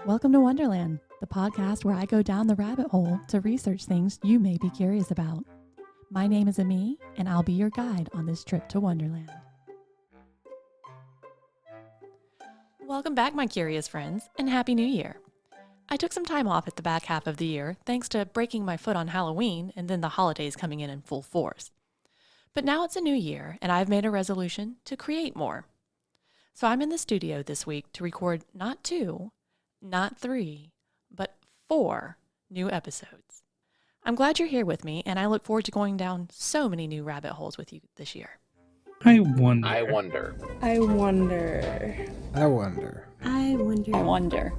Welcome to Wonderland, the podcast where I go down the rabbit hole to research things you may be curious about. My name is Amii, and I'll be your guide on this trip to Wonderland. Welcome back, my curious friends, and Happy New Year. I took some time off at the back half of the year thanks to breaking my foot on Halloween and then the holidays coming in full force. But now it's a new year, and I've made a resolution to create more. So I'm in the studio this week to record not 2, not 3, but 4 new episodes. I'm glad you're here with me, and I look forward to going down so many new rabbit holes with you this year. I wonder. I wonder. I wonder. I wonder. I wonder. I wonder.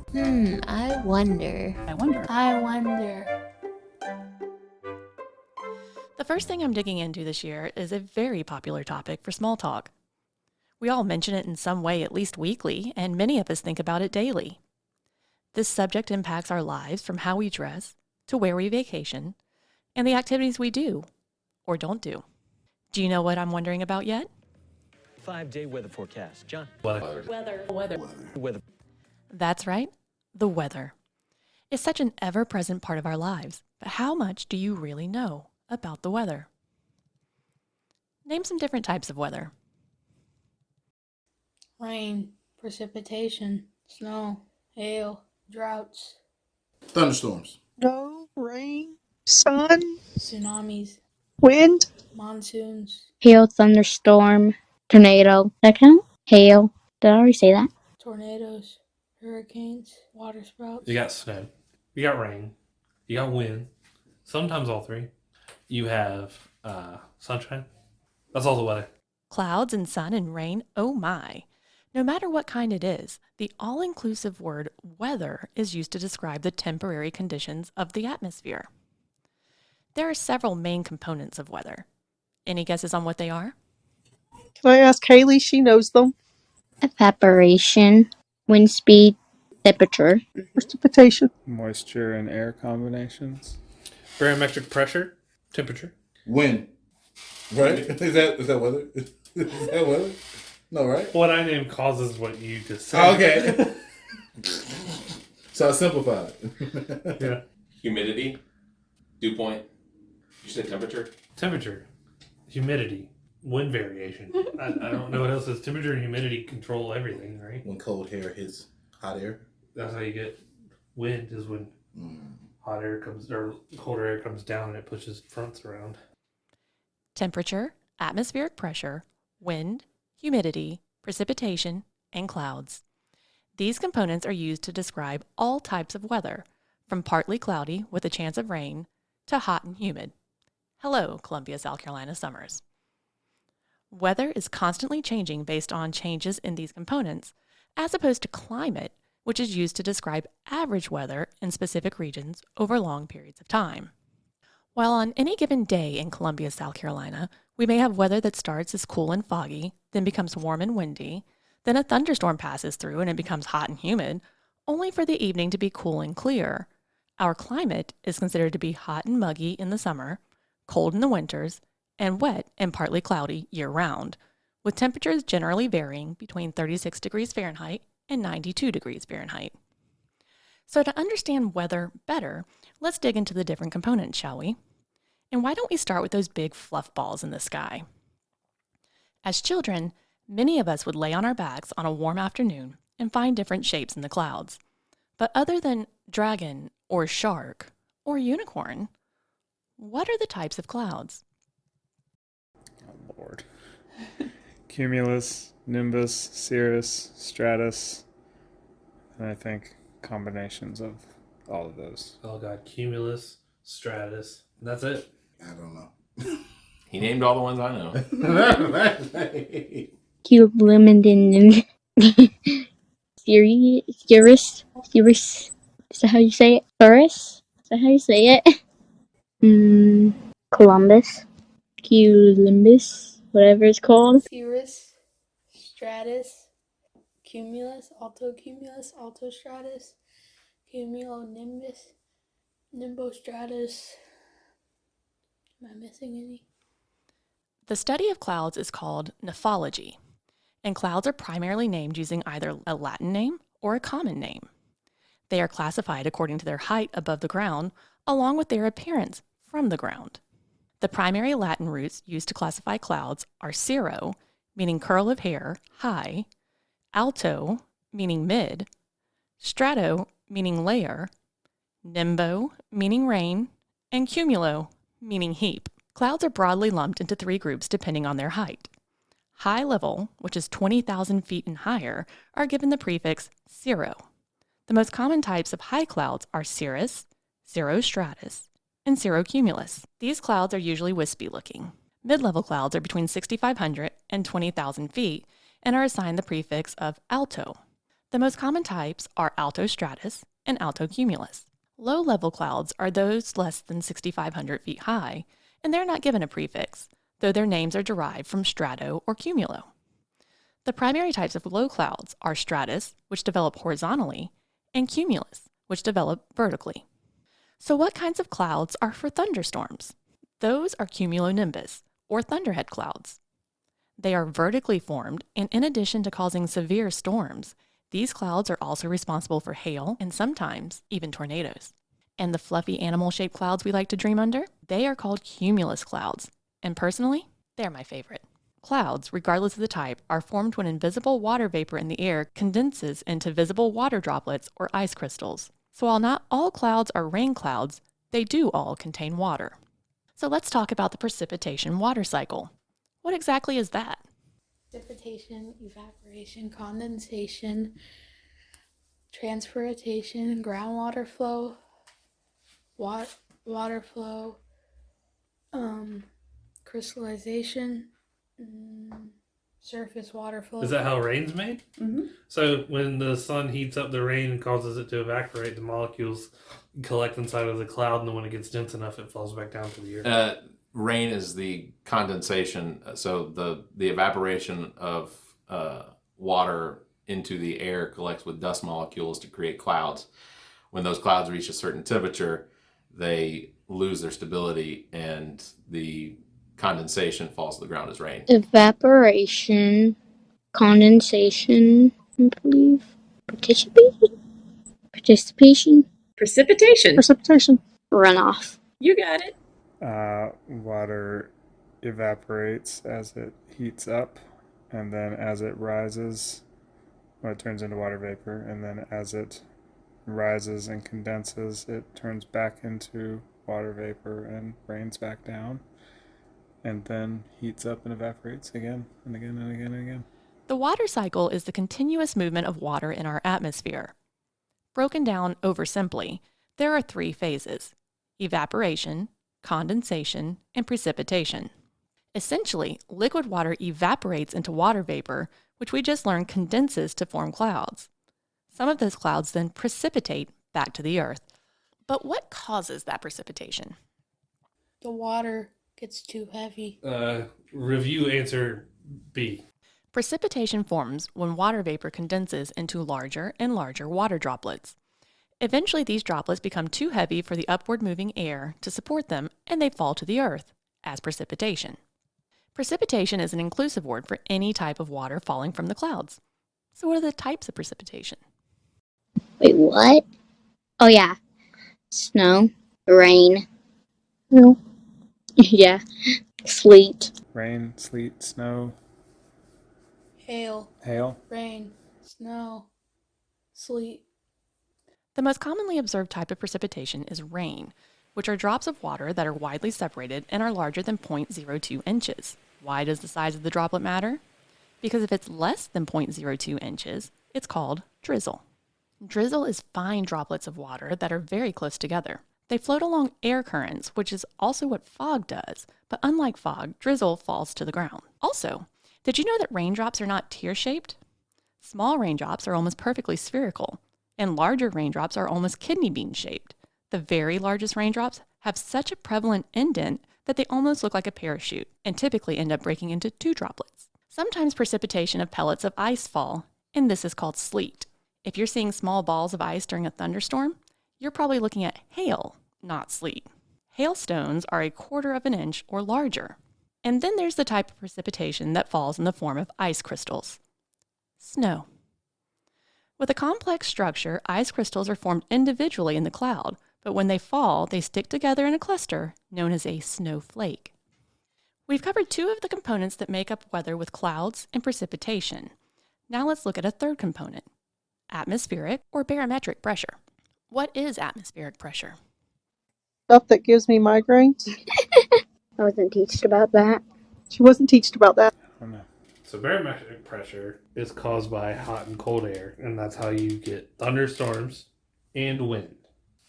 I wonder. I wonder. I wonder. The first thing I'm digging into this year is a very popular topic for small talk. We all mention it in some way at least weekly, and many of us think about it daily. This subject impacts our lives from how we dress to where we vacation and the activities we do or don't do. Do you know what I'm wondering about yet? 5-day weather forecast. John. Weather. That's right, the weather. It's such an ever-present part of our lives, but how much do you really know about the weather? Name some different types of weather. Rain, precipitation, snow, hail, droughts, Thunderstorms. No, rain, sun, tsunamis, wind, monsoons, Hail, thunderstorm, tornado. That count? Hail. Did I already say that? tornadoes, hurricanes, water sprouts. You got snow. You got rain. You got wind. Sometimes all three. You have sunshine. That's all the weather. Clouds and sun and rain, oh my. No matter what kind it is, the all-inclusive word weather is used to describe the temporary conditions of the atmosphere. There are several main components of weather. Any guesses on what they are? Can I ask Haley? She knows them. Evaporation, wind speed, temperature. Precipitation. Moisture and air combinations. Barometric pressure, temperature. Wind. Right? Is that weather? Is that weather? No, right? What I name causes what you just said. Oh, okay. So I simplified it. Yeah. Humidity. Dew point. You said temperature? Temperature, humidity, wind variation. I don't know what else is. Temperature and humidity control everything, right? When cold air hits hot air. That's how you get wind, is when hot air comes, or colder air comes down and it pushes fronts around. Temperature, atmospheric pressure, wind, humidity, precipitation, and clouds. These components are used to describe all types of weather, from partly cloudy with a chance of rain to hot and humid. Hello, Columbia, South Carolina summers. Weather is constantly changing based on changes in these components, as opposed to climate, which is used to describe average weather in specific regions over long periods of time. While on any given day in Columbia, South Carolina, we may have weather that starts as cool and foggy, then becomes warm and windy, then a thunderstorm passes through and it becomes hot and humid, only for the evening to be cool and clear. Our climate is considered to be hot and muggy in the summer, cold in the winters, and wet and partly cloudy year-round, with temperatures generally varying between 36 degrees Fahrenheit and 92 degrees Fahrenheit. So to understand weather better, let's dig into the different components, shall we? And why don't we start with those big fluff balls in the sky? As children, many of us would lay on our backs on a warm afternoon and find different shapes in the clouds. But other than dragon or shark or unicorn, what are the types of clouds? Oh, Lord. Cumulus, nimbus, cirrus, stratus, and I think combinations of all of those. Oh god, cumulus, stratus. That's it. I don't know. He named all the ones I know. Cumulonimbus. Cirrus. Is that how you say it? Cirrus? Is that how you say it? Columbus. Cumulus. Whatever it's called. cirrus, stratus, cumulus, altostratus, cumulonimbus, nimbostratus. Am I missing any? The study of clouds is called nephology, and clouds are primarily named using either a Latin name or a common name. They are classified according to their height above the ground, along with their appearance from the ground. The primary Latin roots used to classify clouds are cirro, meaning curl of hair, high, alto, meaning mid, strato, meaning layer, nimbo, meaning rain, and cumulo, meaning heap. Clouds are broadly lumped into 3 groups depending on their height. High level, which is 20,000 feet and higher, are given the prefix cirro. The most common types of high clouds are cirrus, cirrostratus, and cirrocumulus. These clouds are usually wispy looking. Mid-level clouds are between 6,500 and 20,000 feet and are assigned the prefix of alto. The most common types are altostratus and altocumulus. Low-level clouds are those less than 6,500 feet high, and they're not given a prefix, though their names are derived from strato or cumulo. The primary types of low clouds are stratus, which develop horizontally, and cumulus, which develop vertically. So what kinds of clouds are for thunderstorms? Those are cumulonimbus, or thunderhead clouds. They are vertically formed, and in addition to causing severe storms, these clouds are also responsible for hail and sometimes even tornadoes. And the fluffy animal-shaped clouds we like to dream under? They are called cumulus clouds, and personally, they're my favorite. Clouds, regardless of the type, are formed when invisible water vapor in the air condenses into visible water droplets or ice crystals. So while not all clouds are rain clouds, they do all contain water. So let's talk about the precipitation water cycle. What exactly is that? Precipitation, evaporation, condensation, transpiration, groundwater flow, water flow, crystallization, surface water flow. Is that how rain's made? Mm-hmm. So when the sun heats up the rain and causes it to evaporate, the molecules collect inside of the cloud, and then when it gets dense enough, it falls back down to the earth. Rain is the condensation, so the evaporation of water into the air collects with dust molecules to create clouds. When those clouds reach a certain temperature, they lose their stability, and the condensation falls to the ground as rain. Evaporation, condensation, I believe. Participation. Precipitation. Runoff. You got it. Water evaporates as it heats up, and then as it rises, it turns into water vapor, and then as it rises and condenses, it turns back into water vapor and rains back down, and then heats up and evaporates again and again and again and again. The water cycle is the continuous movement of water in our atmosphere. Broken down oversimply, there are 3 phases: evaporation, condensation, and precipitation. Essentially, liquid water evaporates into water vapor, which we just learned condenses to form clouds. Some of those clouds then precipitate back to the earth. But what causes that precipitation? The water gets too heavy. Review answer B. Precipitation forms when water vapor condenses into larger and larger water droplets. Eventually, these droplets become too heavy for the upward moving air to support them, and they fall to the earth as precipitation. Precipitation is an inclusive word for any type of water falling from the clouds. So what are the types of precipitation? Wait, what? Oh, yeah. Snow. Rain. No. Yeah. Sleet. Rain, sleet, snow, Hail, hail. rain, snow, sleet. The most commonly observed type of precipitation is rain, which are drops of water that are widely separated and are larger than 0.02 inches. Why does the size of the droplet matter? Because if it's less than 0.02 inches, it's called drizzle. Drizzle is fine droplets of water that are very close together. They float along air currents, which is also what fog does, but unlike fog, drizzle falls to the ground. Also, did you know that raindrops are not tear-shaped? Small raindrops are almost perfectly spherical, and larger raindrops are almost kidney bean-shaped. The very largest raindrops have such a prevalent indent that they almost look like a parachute and typically end up breaking into 2 droplets. Sometimes precipitation of pellets of ice fall, and this is called sleet. If you're seeing small balls of ice during a thunderstorm, you're probably looking at hail, not sleet. Hailstones are 1/4 of an inch or larger. And then there's the type of precipitation that falls in the form of ice crystals. Snow. With a complex structure, ice crystals are formed individually in the cloud, but when they fall, they stick together in a cluster known as a snowflake. We've covered two of the components that make up weather with clouds and precipitation. Now let's look at a third component, atmospheric or barometric pressure. What is atmospheric pressure? Stuff that gives me migraines. I wasn't taught about that. She wasn't taught about that. I don't know. So barometric pressure is caused by hot and cold air, and that's how you get thunderstorms and wind.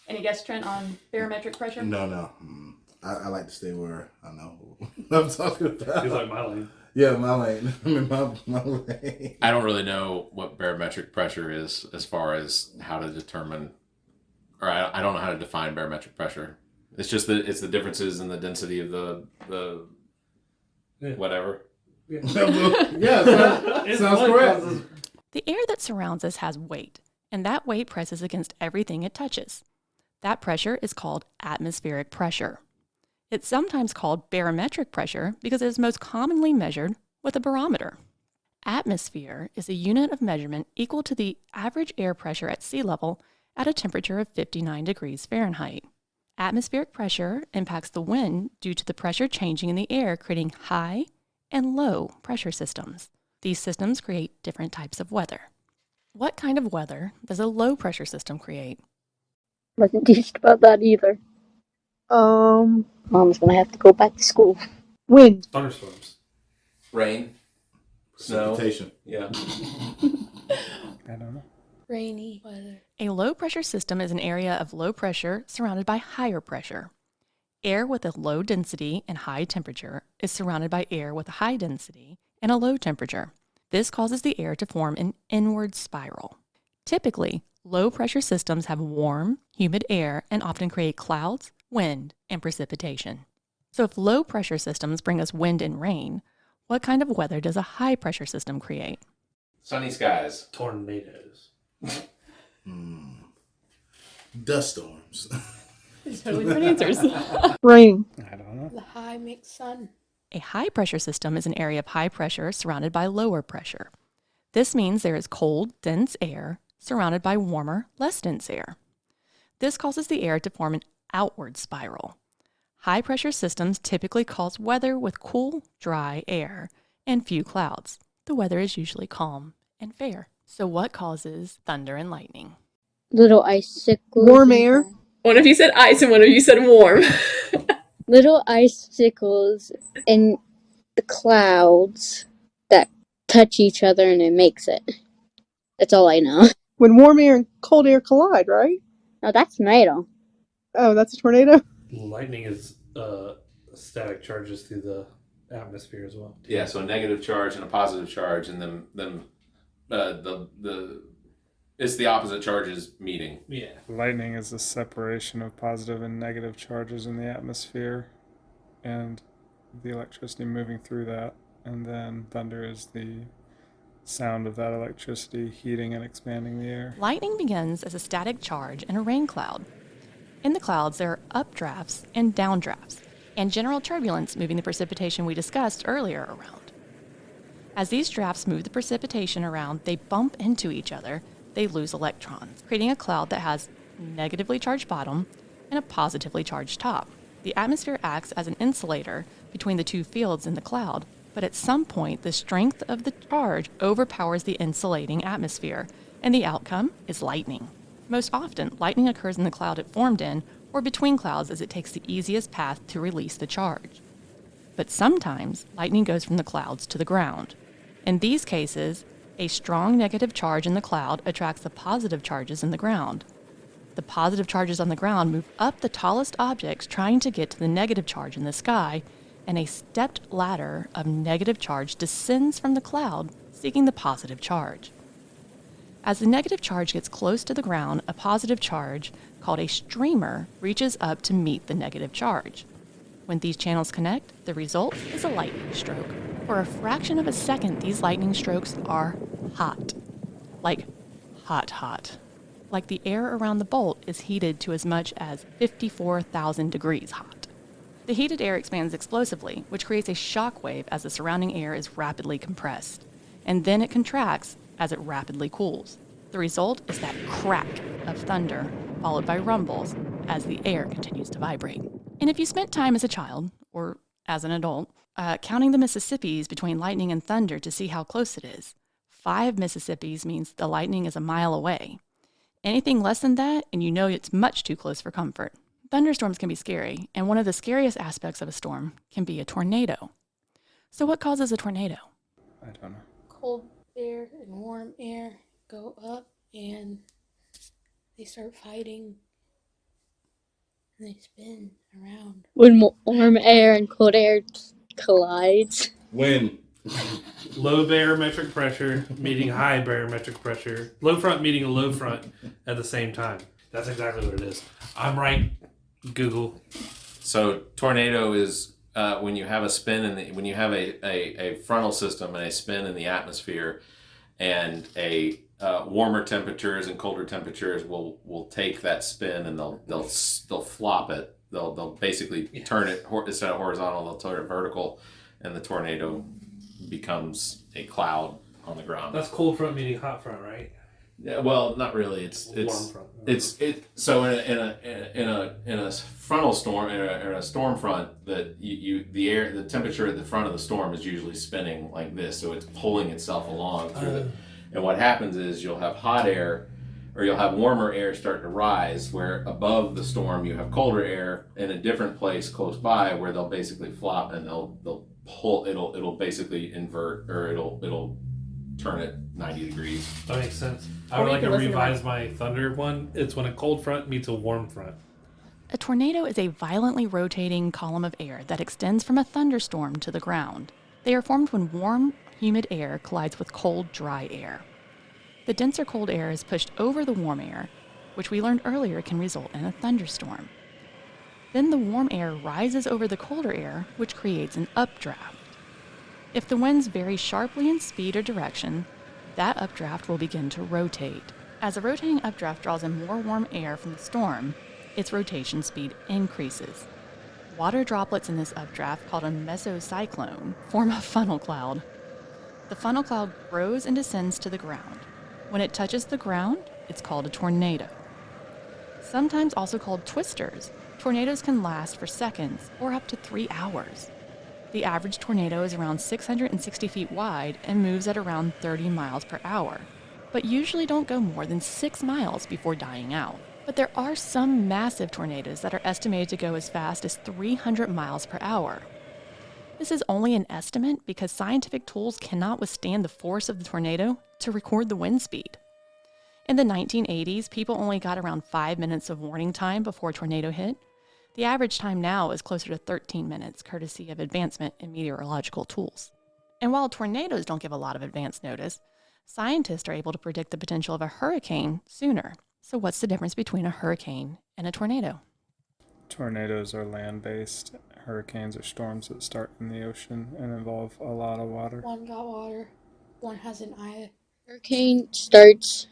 Any guess, Trent, on barometric pressure? No. I like to stay where I know what I'm talking about. He's like my lane. Yeah, my lane. I'm in my lane. I don't really know what barometric pressure is as far as how to determine, or I don't know how to define barometric pressure. It's just that it's the differences in the density of the whatever. Yeah, sounds correct. The air that surrounds us has weight, and that weight presses against everything it touches. That pressure is called atmospheric pressure. It's sometimes called barometric pressure because it is most commonly measured with a barometer. Atmosphere is a unit of measurement equal to the average air pressure at sea level at a temperature of 59 degrees Fahrenheit. Atmospheric pressure impacts the wind due to the pressure changing in the air, creating high and low pressure systems. These systems create different types of weather. What kind of weather does a low pressure system create? Wasn't taught about that either. Mom's gonna have to go back to school. Wind. Thunderstorms. Rain. Snow. Precipitation. Yeah. I don't know. Rainy weather. A low pressure system is an area of low pressure surrounded by higher pressure. Air with a low density and high temperature is surrounded by air with a high density and a low temperature. This causes the air to form an inward spiral. Typically, low pressure systems have warm, humid air and often create clouds, wind, and precipitation. So if low pressure systems bring us wind and rain, what kind of weather does a high pressure system create? Sunny skies. Tornadoes. Dust storms. Totally different answers. Rain. I don't know. The high makes sun. A high pressure system is an area of high pressure surrounded by lower pressure. This means there is cold, dense air surrounded by warmer, less dense air. This causes the air to form an outward spiral. High pressure systems typically cause weather with cool, dry air and few clouds. The weather is usually calm and fair. So what causes thunder and lightning? Little icicles. Warm air. One of you said ice and one of you said warm. Little icicles in the clouds that touch each other and it makes it. That's all I know. When warm air and cold air collide, right? Oh, that's tornado. Oh, that's a tornado? Lightning is static charges through the atmosphere as well. Yeah, so a negative charge and a positive charge, and then it's the opposite charges meeting. Yeah. Lightning is the separation of positive and negative charges in the atmosphere and the electricity moving through that. And then thunder is the sound of that electricity heating and expanding the air. Lightning begins as a static charge in a rain cloud. In the clouds, there are updrafts and downdrafts, and general turbulence moving the precipitation we discussed earlier around. As these drafts move the precipitation around, they bump into each other, they lose electrons, creating a cloud that has a negatively charged bottom and a positively charged top. The atmosphere acts as an insulator between the two fields in the cloud, but at some point, the strength of the charge overpowers the insulating atmosphere, and the outcome is lightning. Most often, lightning occurs in the cloud it formed in or between clouds as it takes the easiest path to release the charge. But sometimes, lightning goes from the clouds to the ground. In these cases, a strong negative charge in the cloud attracts the positive charges in the ground. The positive charges on the ground move up the tallest objects trying to get to the negative charge in the sky, and a stepped ladder of negative charge descends from the cloud, seeking the positive charge. As the negative charge gets close to the ground, a positive charge, called a streamer, reaches up to meet the negative charge. When these channels connect, the result is a lightning stroke. For a fraction of a second, these lightning strokes are hot. Like hot. Like the air around the bolt is heated to as much as 54,000 degrees hot. The heated air expands explosively, which creates a shock wave as the surrounding air is rapidly compressed, and then it contracts as it rapidly cools. The result is that crack of thunder, followed by rumbles as the air continues to vibrate. And if you spent time as a child, or as an adult, counting the Mississippis between lightning and thunder to see how close it is, 5 Mississippis means the lightning is a mile away. Anything less than that, and you know it's much too close for comfort. Thunderstorms can be scary, and one of the scariest aspects of a storm can be a tornado. So what causes a tornado? I don't know. Cold air and warm air go up and they start fighting and they spin around. When warm air and cold air collides. Wind. Low barometric pressure meeting high barometric pressure. Low front meeting a low front at the same time. That's exactly what it is. I'm right. Google. So tornado is when you have a spin when you have a frontal system and a spin in the atmosphere, and a warmer temperatures and colder temperatures will take that spin and they'll flop it. They'll basically turn it instead of horizontal. They'll turn it vertical, and the tornado becomes a cloud on the ground. That's cold front meeting hot front, right? Yeah, well, not really. It's warm front. So in a frontal storm, in a storm front, that the temperature at the front of the storm is usually spinning like this, so it's pulling itself along through and what happens is you'll have hot air, or you'll have warmer air start to rise, where above the storm you have colder air in a different place close by, where they'll basically flop and they'll pull. It'll basically invert, or it'll turn it 90 degrees. That makes sense. I would like to revise my thunder one. It's when a cold front meets a warm front. A tornado is a violently rotating column of air that extends from a thunderstorm to the ground. They are formed when warm, humid air collides with cold, dry air. The denser cold air is pushed over the warm air, which we learned earlier can result in a thunderstorm. Then the warm air rises over the colder air, which creates an updraft. If the winds vary sharply in speed or direction, that updraft will begin to rotate. As a rotating updraft draws in more warm air from the storm, its rotation speed increases. Water droplets in this updraft, called a mesocyclone, form a funnel cloud. The funnel cloud grows and descends to the ground. When it touches the ground, it's called a tornado. Sometimes also called twisters, tornadoes can last for seconds or up to 3 hours. The average tornado is around 660 feet wide and moves at around 30 miles per hour, but usually don't go more than 6 miles before dying out. But there are some massive tornadoes that are estimated to go as fast as 300 miles per hour. This is only an estimate because scientific tools cannot withstand the force of the tornado to record the wind speed. In the 1980s, people only got around 5 minutes of warning time before a tornado hit. The average time now is closer to 13 minutes, courtesy of advancement in meteorological tools. And while tornadoes don't give a lot of advance notice, scientists are able to predict the potential of a hurricane sooner. So what's the difference between a hurricane and a tornado? Tornadoes are land-based. Hurricanes are storms that start in the ocean and involve a lot of water. One got water, one has an eye. Hurricane starts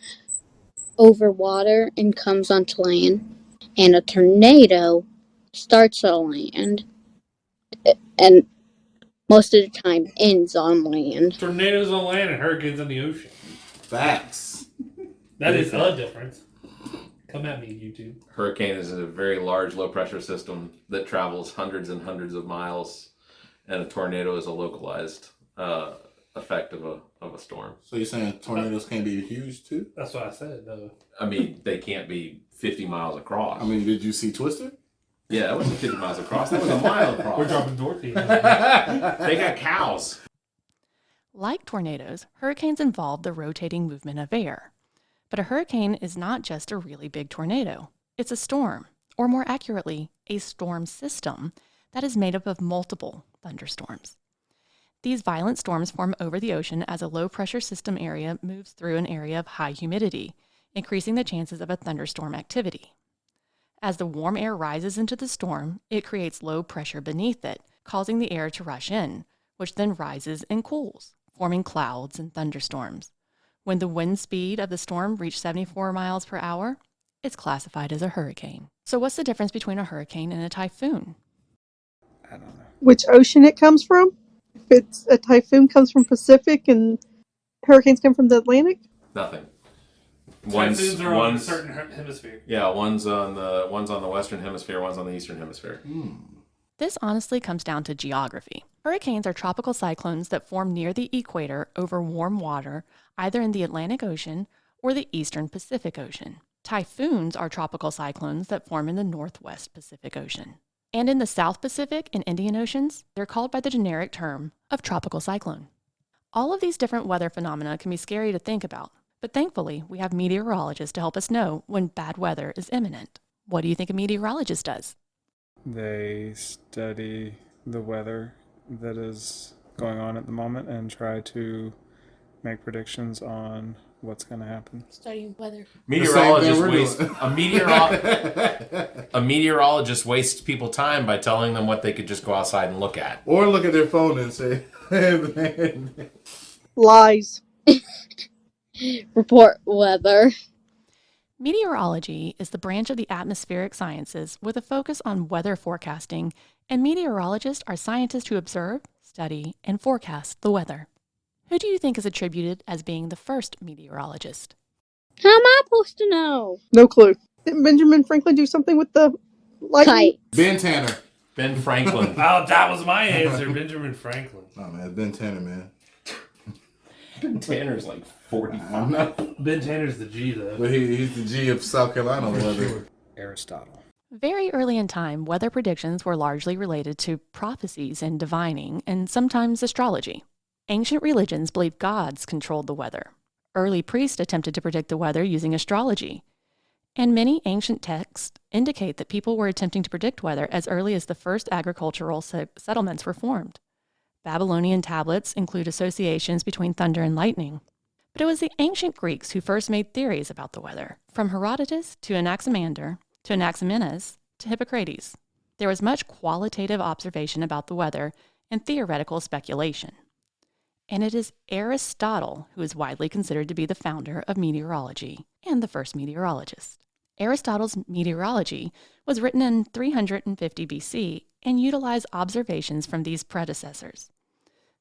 over water and comes onto land, and a tornado starts on land and most of the time ends on land. Tornadoes on land and hurricanes on the ocean. Facts. That is the difference. Come at me, YouTube. Hurricane is a very large low pressure system that travels hundreds and hundreds of miles, and a tornado is a localized effect of a storm. So you're saying tornadoes can be huge too? That's what I said. I mean, they can't be 50 miles across. I mean, did you see Twister? Yeah, that wasn't 50 miles across. That was a mile across. We're dropping Dorothy. They got cows. Like tornadoes, hurricanes involve the rotating movement of air. But a hurricane is not just a really big tornado. It's a storm, or more accurately, a storm system that is made up of multiple thunderstorms. These violent storms form over the ocean as a low-pressure system area moves through an area of high humidity, increasing the chances of a thunderstorm activity. As the warm air rises into the storm, it creates low pressure beneath it, causing the air to rush in, which then rises and cools, forming clouds and thunderstorms. When the wind speed of the storm reaches 74 miles per hour, it's classified as a hurricane. So what's the difference between a hurricane and a typhoon? I don't know. Which ocean it comes from? If it's a typhoon comes from Pacific and hurricanes come from the Atlantic? Nothing. Typhoons are on a certain hemisphere. Yeah, one's on the western hemisphere, one's on the eastern hemisphere. This honestly comes down to geography. Hurricanes are tropical cyclones that form near the equator over warm water, either in the Atlantic Ocean or the eastern Pacific Ocean. Typhoons are tropical cyclones that form in the northwest Pacific Ocean. And in the South Pacific and Indian Oceans, they're called by the generic term of tropical cyclone. All of these different weather phenomena can be scary to think about, but thankfully we have meteorologists to help us know when bad weather is imminent. What do you think a meteorologist does? They study the weather that is going on at the moment and try to make predictions on what's going to happen. Studying weather. A meteorologist wastes people time by telling them what they could just go outside and look at. Or look at their phone and say, Lies. Report weather. Meteorology is the branch of the atmospheric sciences with a focus on weather forecasting, and meteorologists are scientists who observe, study, and forecast the weather. Who do you think is attributed as being the first meteorologist? How am I supposed to know? No clue. Didn't Benjamin Franklin do something with the lightning? Kite. Ben Tanner. Ben Franklin. Oh, that was my answer, Benjamin Franklin. Oh, man, Ben Tanner, man. Ben Tanner's like 45. Ben Tanner's the G, though. But he's the G of South Carolina weather. Sure. Aristotle. Very early in time, weather predictions were largely related to prophecies and divining, and sometimes astrology. Ancient religions believed gods controlled the weather. Early priests attempted to predict the weather using astrology. And many ancient texts indicate that people were attempting to predict weather as early as the first agricultural settlements were formed. Babylonian tablets include associations between thunder and lightning. But it was the ancient Greeks who first made theories about the weather, from Herodotus to Anaximander, to Anaximenes, to Hippocrates. There was much qualitative observation about the weather and theoretical speculation. And it is Aristotle who is widely considered to be the founder of meteorology and the first meteorologist. Aristotle's meteorology was written in 350 BC and utilized observations from these predecessors.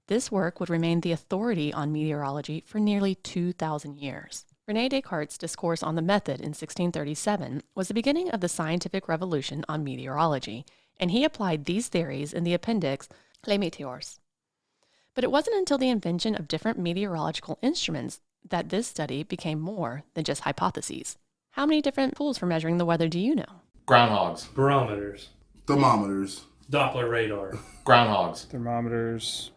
This work would remain the authority on meteorology for nearly 2,000 years. René Descartes' discourse on the method in 1637 was the beginning of the scientific revolution on meteorology, and he applied these theories in the appendix Les Météores. But it wasn't until the invention of different meteorological instruments that this study became more than just hypotheses. How many different tools for measuring the weather do you know? Groundhogs. Barometers. Thermometers. Doppler radar. Groundhogs. Thermometers,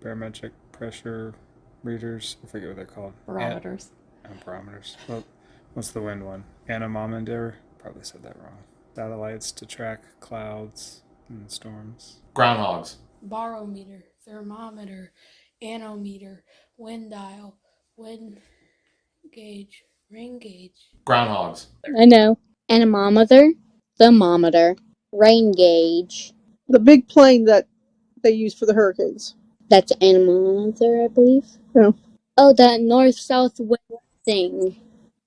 barometric pressure readers. I forget what they're called. Barometers. Barometers. Well, what's the wind one? Anemometer. Probably said that wrong. Satellites to track clouds and storms. Groundhogs. Barometer, thermometer, anometer, wind dial, wind gauge, rain gauge. Groundhogs. I know. Anemometer, thermometer, rain gauge. The big plane that they use for the hurricanes. That's anemometer, I believe. No. Oh, that north-south wind thing.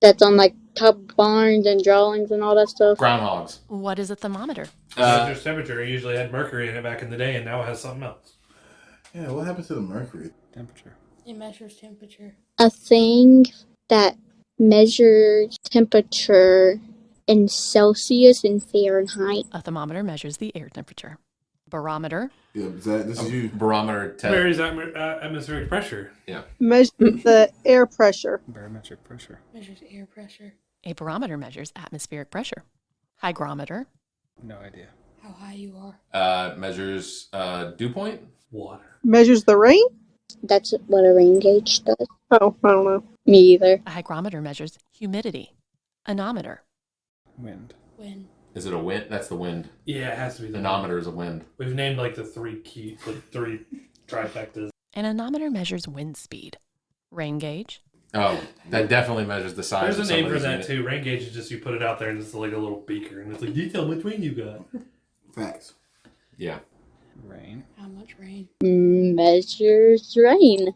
That's on like top barns and drawings and all that stuff. Groundhogs. What is a thermometer? Measures temperature. It usually had mercury in it back in the day, and now it has something else. Yeah, what happened to the mercury? Temperature. It measures temperature. A thing that measures temperature in Celsius and Fahrenheit. A thermometer measures the air temperature. Barometer. Yeah, Zach, this is you. Barometer test. Where is atmospheric pressure? Yeah. Measure the air pressure. Barometric pressure. Measures air pressure. A barometer measures atmospheric pressure. Hygrometer. No idea. How high you are. Measures dew point. Water. Measures the rain? That's what a rain gauge does. Oh, I don't know. Me either. A hygrometer measures humidity. Anemometer. Wind. Wind. Is it a wind? That's the wind. Yeah, it has to be the Anemometer is a wind. We've named like the three trifectas. An anemometer measures wind speed. Rain gauge. Oh, that definitely measures the size. There's of a name for somebody's that unit. too. Rain gauge is just you put it out there and it's like a little beaker and it's like, you tell how much rain you got. Facts. Yeah. Rain. How much rain? Measures rain.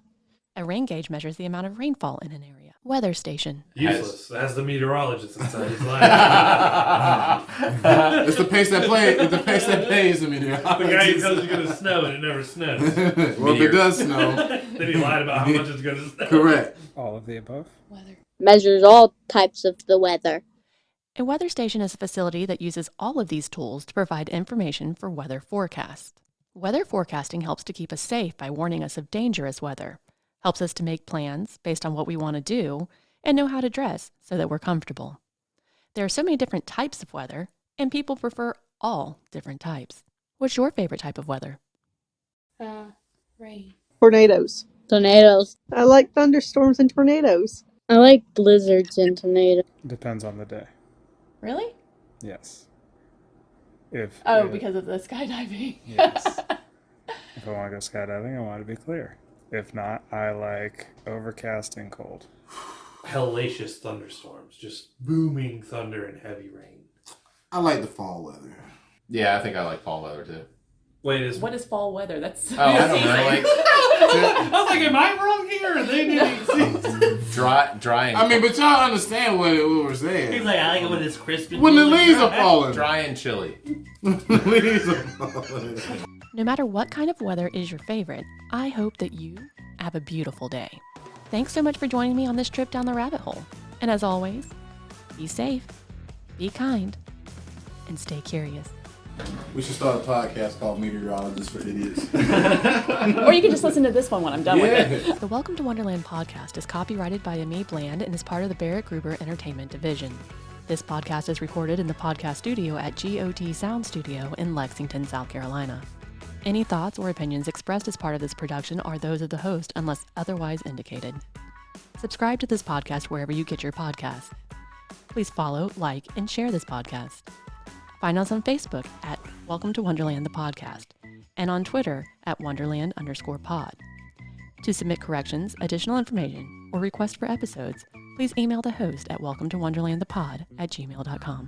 A rain gauge measures the amount of rainfall in an area. Weather station. Useless. As the meteorologist inside his life. It's the pace that plays. It's the pace that pays the meteorologist. The guy who tells you it's going to snow and it never snows. Well, if it does snow, Then he lied about how much it's going to snow. correct. All of the above. Weather. measures all types of the weather. A weather station is a facility that uses all of these tools to provide information for weather forecasts. Weather forecasting helps to keep us safe by warning us of dangerous weather, helps us to make plans based on what we want to do, and know how to dress so that we're comfortable. There are so many different types of weather, and people prefer all different types. What's your favorite type of weather? Rain. Tornadoes. Tornadoes. I like thunderstorms and tornadoes. I like blizzards and tornadoes. Depends on the day. Really? Yes. If Because of the skydiving. Yes. If I want to go skydiving, I want it to be clear. If not, I like overcast and cold. Hellacious thunderstorms, just booming thunder and heavy rain. I like the fall weather. Yeah, I think I like fall weather too. Wait, What is fall weather? That's I don't know. Like I was like, am I wrong here? Or they didn't exist. dry and I mean, but y'all understand what we were saying. He's like, I like it when it's crisp. And When the cool and leaves are dry. falling. dry and chilly. Leaves are falling. No matter what kind of weather is your favorite, I hope that you have a beautiful day. Thanks so much for joining me on this trip down the rabbit hole. And as always, be safe, be kind, and stay curious. We should start a podcast called Meteorologists for Idiots. Or you can just listen to this one when I'm done with Yeah. it. The Welcome to Wonderland podcast is copyrighted by Amii Bland and is part of the Barrett Gruber Entertainment Division. This podcast is recorded in the podcast studio at GOT Sound Studio in Lexington, South Carolina. Any thoughts or opinions expressed as part of this production are those of the host unless otherwise indicated. Subscribe to this podcast wherever you get your podcasts. Please follow, like, and share this podcast. Find us on Facebook at Welcome to Wonderland the Podcast and on Twitter at Wonderland_pod. To submit corrections, additional information, or requests for episodes, please email the host at welcometowonderlandthepod@gmail.com.